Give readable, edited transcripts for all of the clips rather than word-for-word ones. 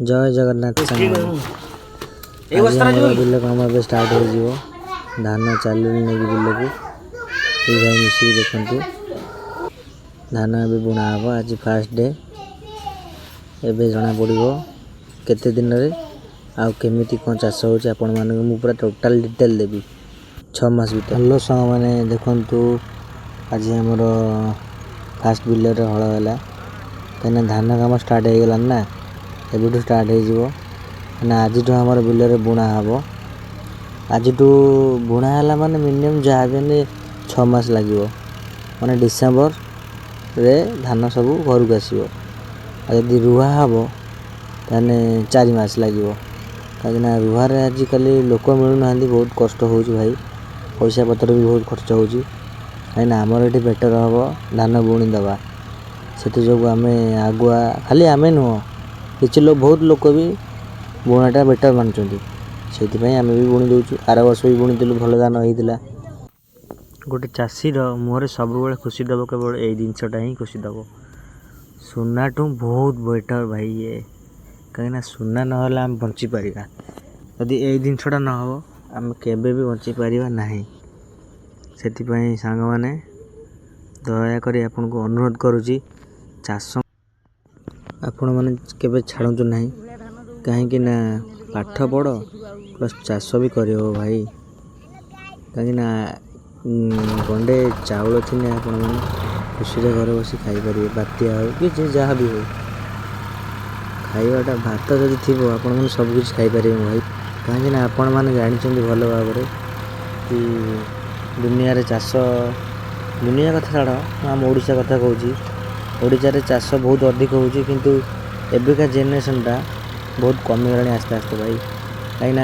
जय जगन्नाथ बिल कम स्टार्ट हो धान चल नहीं बिल को भाई मिसिक देखु धान ए बुणा हम आज फास्ट डे एबे जना पड़ो केते दिन रे आमिति कौन चाष हो पूरा टोटाल डिटेल देवी 6 मास भर हेलो सांग मैंने देखु आज आमर फास्ट बिल हल है कहीं धान कम स्टार्ट हो गलान ना एबुठू स्टार्ट हो आज आम बिल बुणा हम आज बुणा है माने मिनिमम जहाँ भी 6 मास लगे माने डिसेम्बर रे धान सब घर को आसो यदि रुआ हम ताने 4 मास लगे कहीं रुहार आजिकल लोक मिलूना बहुत कष्ट हो भाई पैसा पतर भी बहुत खर्च हो कहीं आमर ये बेटर हम धान बुणी दबा से जो आम आगुआ खाली आम नुह किसी लोग बहुत लोक भी बुणाटा बेटर मानुंट से आम भी बुणी दौचु आर वर्ष भी बुणी देलु भल धान होता गोटे चाषीर मुहर सब खुशी दब केवल यही जिनसटा ही खुशी दब सुना टू बहुत बेटर भाई ये कहीं सुना ना आम बंची पार यदि यही जिनसटा न हो आम केबे भी बंची पार ना से सांग मैंने दयाकोरी आपन को अनुरोध करुँची चाष आपण मैंने केबे छाड़ू ना कहीं पाठ पढ़ प्लस चाष भी कर भाई कहीं गंडे चाउल थी आपण मैंने खुशी घर बस खाईपर बात्या हो कि जहाँ भी हो खाइबाटा भात जदि थी आपण मैंने सबकि खाईपर भाई कहीं आपण मैंने जानते भल भाव कि दुनिया रे चाष दुनिया कथा छाड़ आम ओडिशा कथा कहूँ ओडिशा रे चाष बहुत अधिक होउची किंतु एबिका जेनेरेशनटा बहुत कमीगलानी आस्ते आस्ते भाई कहीं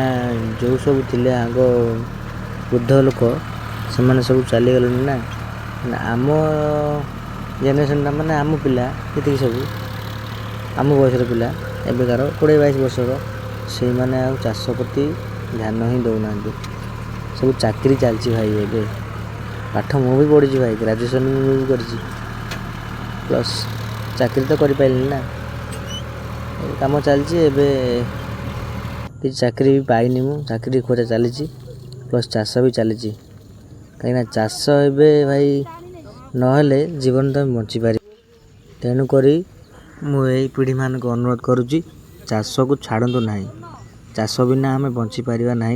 जो सब थिले आग वृद्ध लोक से सब चलीगले ना आम जेनेरेशनटा माने आम पिला ये सब आम बयसर पिला एबिकार 20-22 वर्षर से मैंने चाष प्रति ध्यान ही दौना सब चाकरी चलती भाई एबे पाठ मु भी पढ़ी भाई ग्रेजुएशन भी कर प्लस चाकरी तो कर पाइल ना काम चलती एबे कि चाकरी भी पाइनी मु चाकरी खोजा चली प्लस चाष भी चली कहीं चाष एबे भाई नहले जीवन तो बंची पार तेणुक मुझे पीढ़ी मान को अनुरोध करुँची चाष को छाड़ू ना चाष बिना आम बंची पार ना।